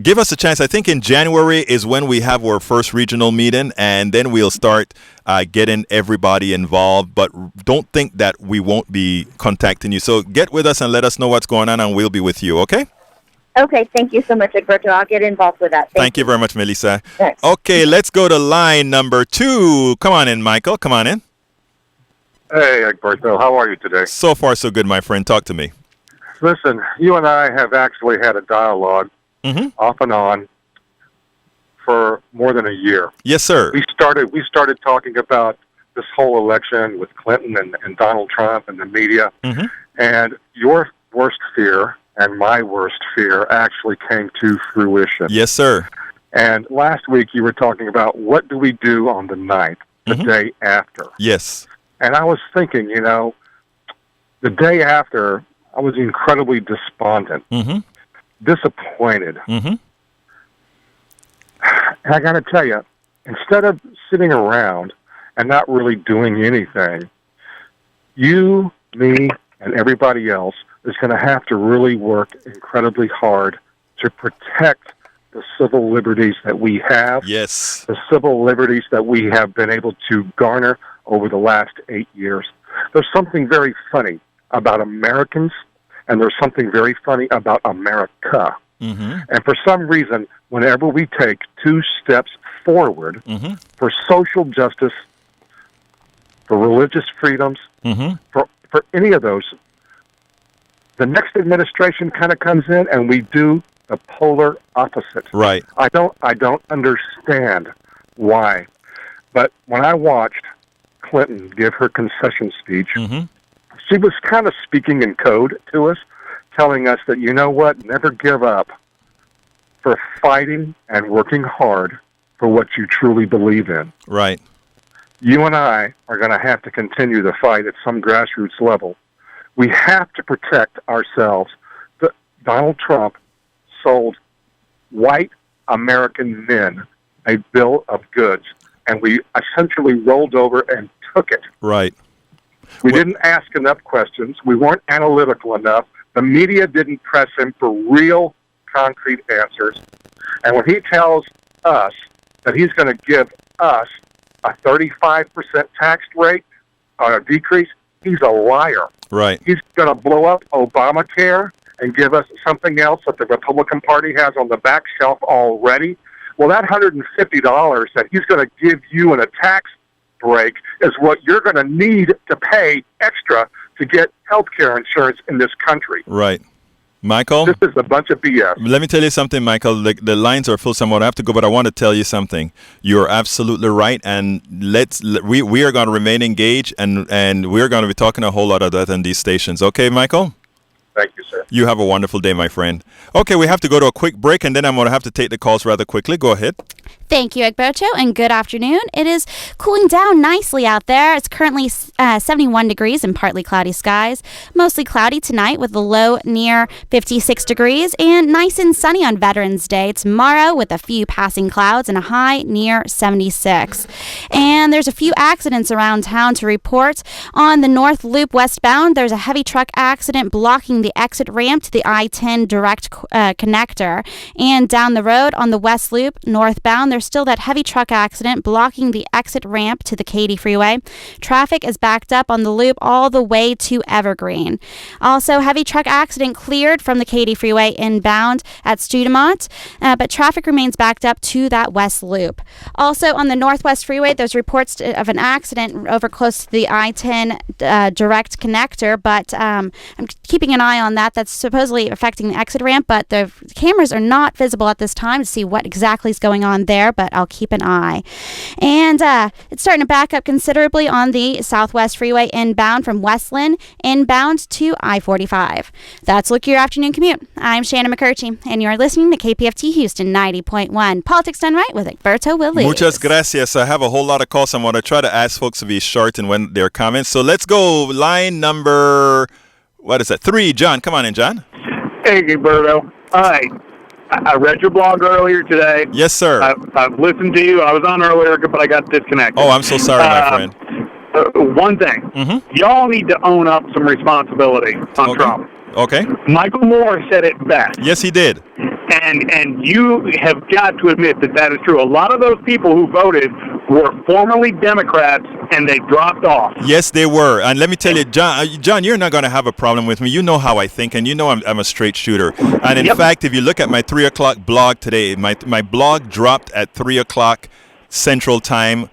give us a chance. I think in January is when we have our first regional meeting, and then we'll start getting everybody involved. But don't think that we won't be contacting you. So get with us and let us know what's going on, and we'll be with you, okay? Okay, thank you so much, Egberto. I'll get involved with that. Thank you very much, Melissa. Thanks. Okay, let's go to line number 2. Come on in, Michael. Come on in. Hey, Egberto. How are you today? So far, so good, my friend. Talk to me. Listen, you and I have actually had a dialogue off and on for more than a year. Yes, sir. We started talking about this whole election with Clinton and Donald Trump and the media. And your worst fear and my worst fear actually came to fruition. Yes, sir. And last week you were talking about what do we do on the 9th, the day after. Yes. And I was thinking, the day after, I was incredibly despondent, disappointed. And I got to tell you, instead of sitting around and not really doing anything, you, me, and everybody else is going to have to really work incredibly hard to protect the civil liberties that we have. Yes. The civil liberties that we have been able to garner over the last 8 years. There's something very funny about Americans, and there's something very funny about America. And for some reason, whenever we take 2 steps forward for social justice, for religious freedoms, for any of those, the next administration kind of comes in and we do the polar opposite. Right. I don't understand why. But when I watched Clinton give her concession speech, she was kind of speaking in code to us, telling us that, you know what, never give up for fighting and working hard for what you truly believe in. Right. You and I are going to have to continue the fight at some grassroots level We have to protect ourselves. Donald Trump sold white American men a bill of goods, and we essentially rolled over and took it. Right. We didn't ask enough questions. We weren't analytical enough. The media didn't press him for real, concrete answers. And when he tells us that he's going to give us a 35% tax rate decrease, he's a liar. Right. He's going to blow up Obamacare and give us something else that the Republican Party has on the back shelf already. Well, that $150 that he's going to give you in a tax break is what you're going to need to pay extra to get health care insurance in this country. Right. Michael? This is a bunch of BS. Let me tell you something, Michael. The lines are full, so I'm going to have to go, but I want to tell you something. You're absolutely right, and we are going to remain engaged, and we're going to be talking a whole lot of that on these stations. Okay, Michael? Thank you, sir. You have a wonderful day, my friend. Okay, we have to go to a quick break, and then I'm going to have to take the calls rather quickly. Go ahead. Thank you, Egberto, and good afternoon. It is cooling down nicely out there. It's currently 71 degrees and partly cloudy skies. Mostly cloudy tonight with a low near 56 degrees, and nice and sunny on Veterans Day tomorrow with a few passing clouds and a high near 76. And there's a few accidents around town to report. On the North Loop westbound, there's a heavy truck accident blocking the exit ramp to the I-10 direct connector. And down the road on the West Loop northbound, there's still that heavy truck accident blocking the exit ramp to the Katy Freeway. Traffic is backed up on the loop all the way to Evergreen. Also, heavy truck accident cleared from the Katy Freeway inbound at Studemont, but traffic remains backed up to that West Loop. Also, on the Northwest Freeway, there's reports of an accident over close to the I-10 direct connector, but I'm keeping an eye on that. That's supposedly affecting the exit ramp, but the cameras are not visible at this time to see what exactly is going on there, but I'll keep an eye. And it's starting to back up considerably on the Southwest Freeway inbound from Westland inbound to I-45. That's Look Your Afternoon Commute. I'm Shannon McCurchie, and you're listening to KPFT Houston 90.1. Politics Done Right with Egberto Willis. Muchas gracias. I have a whole lot of calls. I'm going to try to ask folks to be short and when their comments. So let's go line number, 3. John, come on in, John. Hey, Egberto. Hi. I read your blog earlier today. Yes, sir. I've listened to you. I was on earlier, but I got disconnected. Oh, I'm so sorry, my friend. One thing. Y'all need to own up some responsibility on Trump. Okay. Michael Moore said it best. Yes, he did. And you have got to admit that is true. A lot of those people who voted were formerly Democrats, and they dropped off. Yes, they were. And let me tell you, John, you're not going to have a problem with me. You know how I think, and you know I'm a straight shooter. And in fact, if you look at my 3 o'clock blog today, my blog dropped at 3 o'clock Central Time,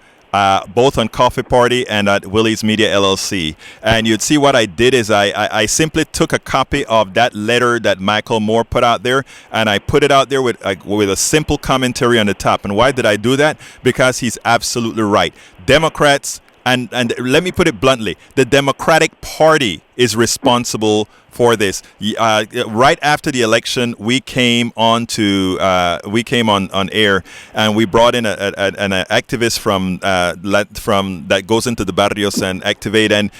both on Coffee Party and at Willie's Media LLC. And you'd see what I did is I simply took a copy of that letter that Michael Moore put out there, and I put it out there with a simple commentary on the top. And why did I do that? Because he's absolutely right. Democrats, and let me put it bluntly, the Democratic Party is responsible for this. Right after the election, we came on air, and we brought in an activist from that goes into the barrios and activate. And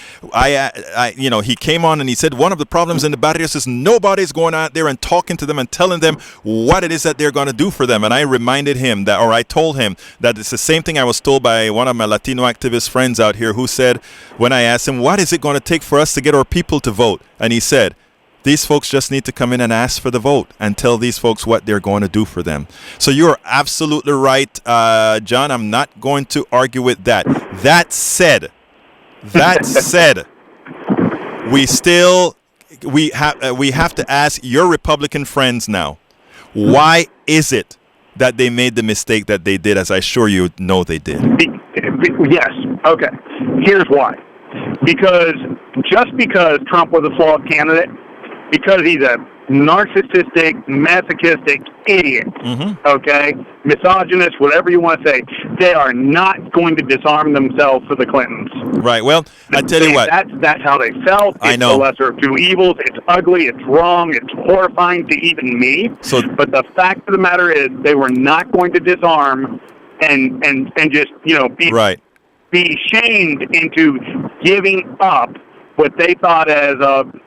he came on and he said one of the problems in the barrios is nobody's going out there and talking to them and telling them what it is that they're going to do for them. And I reminded him I told him that it's the same thing I was told by one of my Latino activist friends out here, who said, when I asked him, what is it going to take for us to get our people to vote? And he said, these folks just need to come in and ask for the vote and tell these folks what they're going to do for them. So you're absolutely right, John. I'm not going to argue with that. That said, we have to ask your Republican friends now, why is it that they made the mistake that they did, as I sure you know they did? Yes. Okay. Here's why. Because Trump was a flawed candidate, because he's a narcissistic, masochistic idiot, okay? Misogynist, whatever you want to say, they are not going to disarm themselves for the Clintons. Right. Well, I tell you what. That's how they felt. I know. It's the lesser of two evils. It's ugly. It's wrong. It's horrifying to even me. But the fact of the matter is, they were not going to disarm and just, be shamed into giving up what they thought as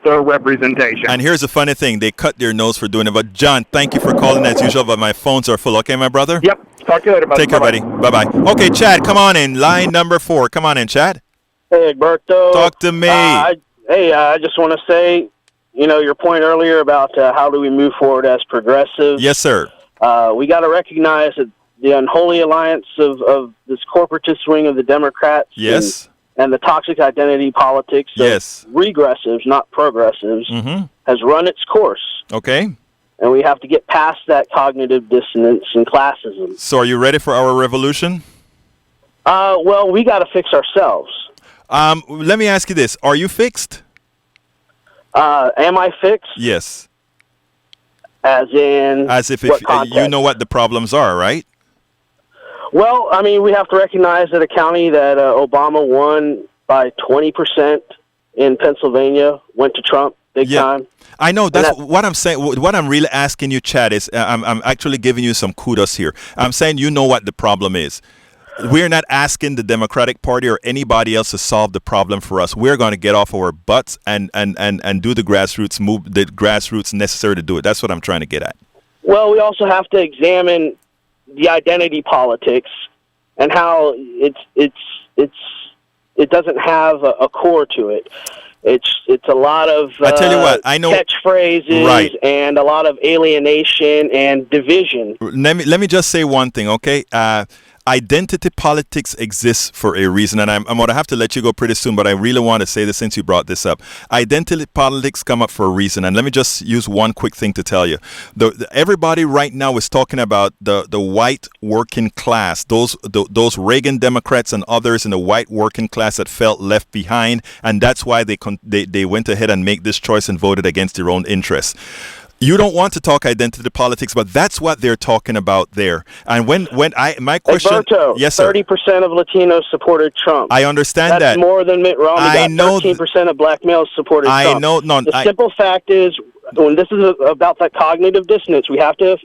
their representation. And here's the funny thing. They cut their nose for doing it. But, John, thank you for calling as usual, but my phones are full. Okay, my brother? Yep. Talk to you later, buddy. Take care, buddy. Bye-bye. Okay, Chad, come on in. Line number 4. Come on in, Chad. Hey, Egberto. Talk to me. I just want to say, your point earlier about how do we move forward as progressives. Yes, sir. We got to recognize that the unholy alliance of this corporatist wing of the Democrats. Yes. And the toxic identity politics of regressives, not progressives, has run its course. Okay. And we have to get past that cognitive dissonance and classism. So are you ready for our revolution? Well, we got to fix ourselves. Let me ask you this. Are you fixed? Am I fixed? Yes. As in As if what you know what the problems are, right? Well, I mean, we have to recognize that a county that Obama won by 20% in Pennsylvania went to Trump big time. I know. That's what I'm saying. What I'm really asking you, Chad, is I'm actually giving you some kudos here. I'm saying you know what the problem is. We're not asking the Democratic Party or anybody else to solve the problem for us. We're going to get off our butts and do the grassroots move, the grassroots necessary to do it. That's what I'm trying to get at. Well, we also have to examine the identity politics and how it doesn't have a core to it. It's a lot of I tell you what, I know catchphrases and a lot of alienation and division. Let me just say one thing, okay? Identity politics exists for a reason, and I'm going to have to let you go pretty soon, but I really want to say this since you brought this up. Identity politics come up for a reason, and let me just use one quick thing to tell you. Everybody right now is talking about the white working class, those Reagan Democrats and others in the white working class that felt left behind, and that's why they went ahead and make this choice and voted against their own interests. You don't want to talk identity politics, but that's what they're talking about there. And my question, Egberto, yes, sir. 30% of Latinos supported Trump. I understand that. That's more than Mitt Romney got. 13% of black males supported Trump. I know. The simple fact is, when this is about that cognitive dissonance, we have to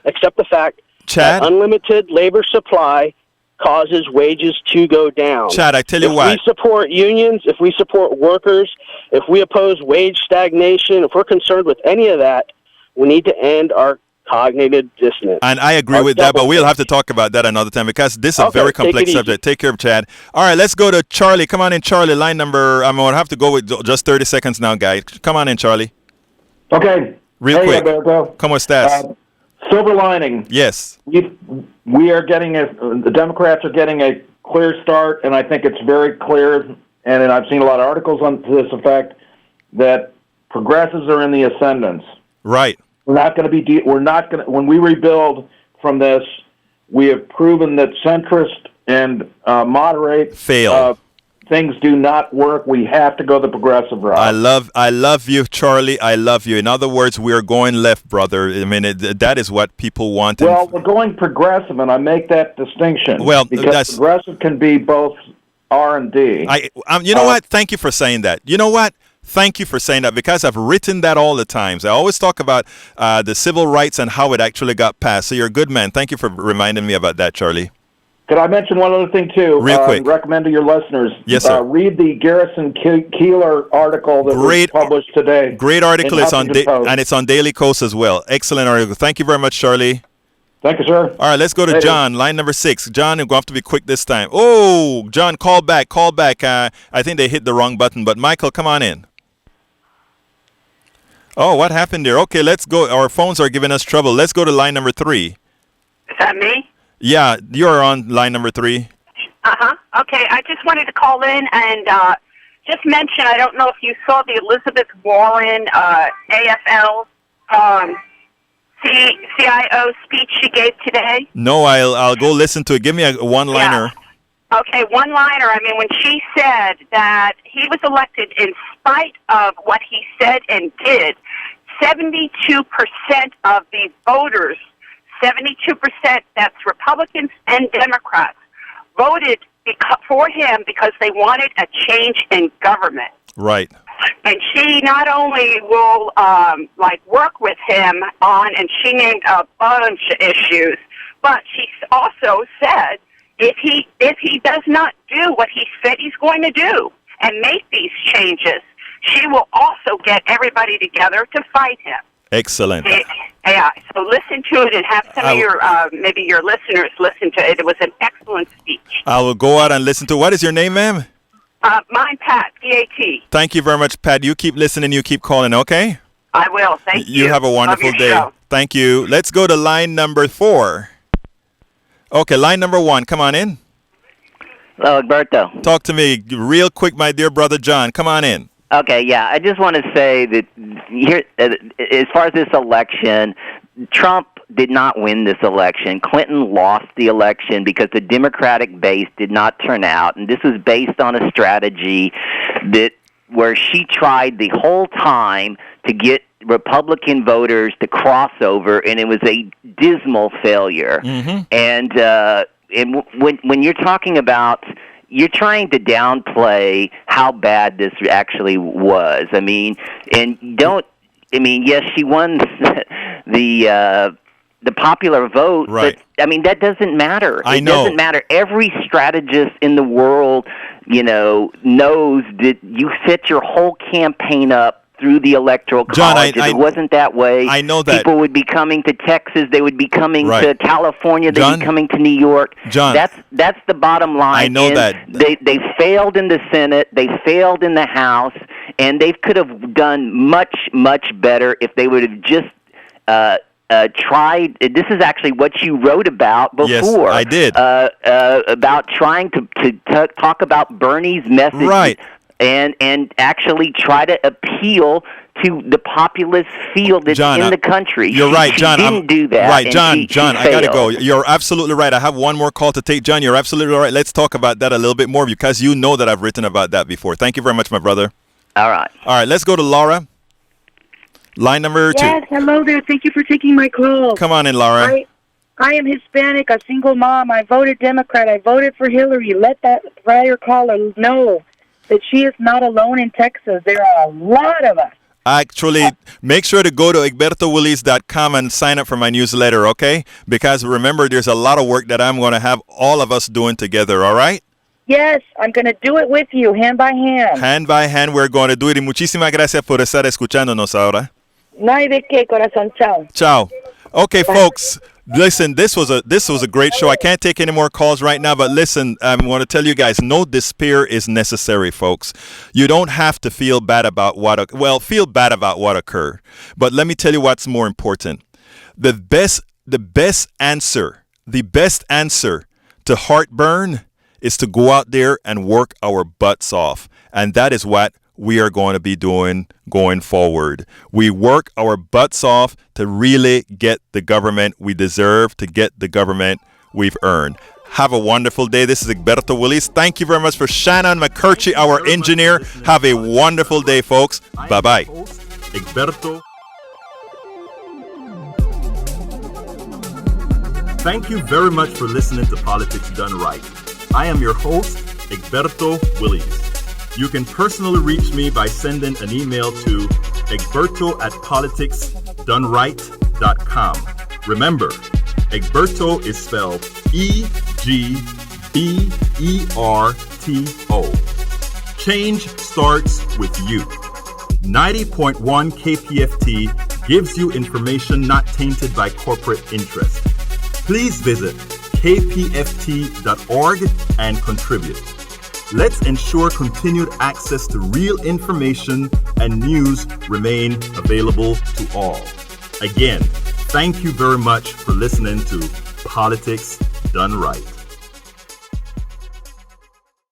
accept the fact that unlimited labor supply causes wages to go down. Chad, I tell you what. If we support unions, if we support workers, if we oppose wage stagnation, if we're concerned with any of that, we need to end our cognitive dissonance. And I agree with that, but we'll have to talk about that another time because this is a very complex subject. Take care, Chad. All right, let's go to Charlie. Come on in, Charlie. Line number, I'm going to have to go with just 30 seconds now, guys. Come on in, Charlie. Okay. Real quick. ¿Cómo estás? Silver lining. Yes. We are getting the Democrats are getting a clear start, and I think it's very clear, and I've seen a lot of articles on to this effect, that progressives are in the ascendance. Right. We're not going to be. We're not going to. When we rebuild from this, we have proven that centrist and moderate things do not work. We have to go the progressive route. I love you, Charlie. I love you. In other words, we are going left, brother. I mean, that is what people want. Well, we're going progressive, and I make that distinction. Well, because progressive can be both R and D. You know what? Thank you for saying that. You know what? Thank you for saying that because I've written that all the times. I always talk about the civil rights and how it actually got passed. So you're a good man. Thank you for reminding me about that, Charlie. Could I mention one other thing, too? Real quick. Recommend to your listeners. Yes, sir. Read the Garrison Keillor article that was published today. Great article. It's on and it's on Daily Kos as well. Excellent article. Thank you very much, Charlie. Thank you, sir. All right, let's go to John, line number 6. John, you're going to have to be quick this time. Oh, John, call back. I think they hit the wrong button, but Michael, come on in. Oh, what happened there? Okay, let's go. Our phones are giving us trouble. Let's go to line number 3. Is that me? Yeah, you're on line number 3. Uh-huh. Okay, I just wanted to call in and just mention, I don't know if you saw the Elizabeth Warren AFL CIO speech she gave today. No, I'll go listen to it. Give me a one-liner. Yeah. Okay, one-liner. I mean, when she said that he was elected in spite of what he said and did, 72% of the voters, 72%, that's Republicans and Democrats, voted for him because they wanted a change in government. Right. And she not only will work with him on, and she named a bunch of issues, but she also said if he does not do what he said he's going to do and make these changes, she will also get everybody together to fight him. Excellent. Yeah, so listen to it and have some of your, maybe your listeners listen to it. It was an excellent speech. I will go out and listen to. What is your name, ma'am? Mine, Pat, P-A-T. Thank you very much, Pat. You keep listening. You keep calling, okay? I will. Thank you. You have a wonderful day. Show. Thank you. Let's go to line number 4. Okay, line number 1. Come on in. Hello, Alberto. Talk to me real quick, my dear brother John. Come on in. Okay, yeah. I just want to say that here, as far as this election, Trump did not win this election. Clinton lost the election because the Democratic base did not turn out, and this was based on a strategy where she tried the whole time to get Republican voters to cross over, and it was a dismal failure. Mm-hmm. And when you're talking about, you're trying to downplay how bad this actually was. I mean, yes, she won the popular vote, right. But I mean that doesn't matter. I know. It doesn't matter. Every strategist in the world, knows that you set your whole campaign up through the Electoral College. John, if it wasn't that way, I know that people would be coming to Texas. They would be coming right. to California. They'd be coming to New York. John, that's the bottom line. I know that they failed in the Senate. They failed in the House, and they could have done much better if they would have just tried. This is actually what you wrote about before. Yes, I did. About trying to talk about Bernie's message. Right. And actually try to appeal to the populist field that's John, in the country. You're right, John. She didn't do that. Right, and John, she I got to go. failed. You're absolutely right. I have one more call to take. John, you're absolutely right. Let's talk about that a little bit more because you know that I've written about that before. Thank you very much, my brother. All right. All right, let's go to Laura. Line number 2. Yes, hello there. Thank you for taking my call. Come on in, Laura. I am Hispanic, a single mom. I voted Democrat. I voted for Hillary. Let that writer caller know that she is not alone in Texas. There are a lot of us. Actually, make sure to go to egbertowillies.com and sign up for my newsletter, okay? Because remember, there's a lot of work that I'm going to have all of us doing together, all right? Yes, I'm going to do it with you, hand by hand. Hand by hand, we're going to do it. Y muchísimas gracias por estar escuchándonos ahora. No hay de qué, corazón. Chao. Ciao. Okay, folks. Listen, this was a great show. I can't take any more calls right now, but listen, I want to tell you guys, no despair is necessary, folks. You don't have to feel bad about feel bad about what occurred. But let me tell you what's more important. The best answer to heartburn is to go out there and work our butts off. And that is what we are going to be doing going forward. We work our butts off to really get the government we deserve, to get the government we've earned. Have a wonderful day. This is Egberto Willies. Thank you very much for Shannon McCurchie, our engineer. Have a wonderful day, folks. Bye-bye. Egberto. Thank you very much for listening to Politics Done Right. I am your host, Egberto Willies. You can personally reach me by sending an email to egberto@politicsdoneright.com. Remember, Egberto is spelled E-G-B-E-R-T-O. Change starts with you. 90.1 KPFT gives you information not tainted by corporate interest. Please visit kpft.org and contribute. Let's ensure continued access to real information and news remain available to all. Again, thank you very much for listening to Politics Done Right.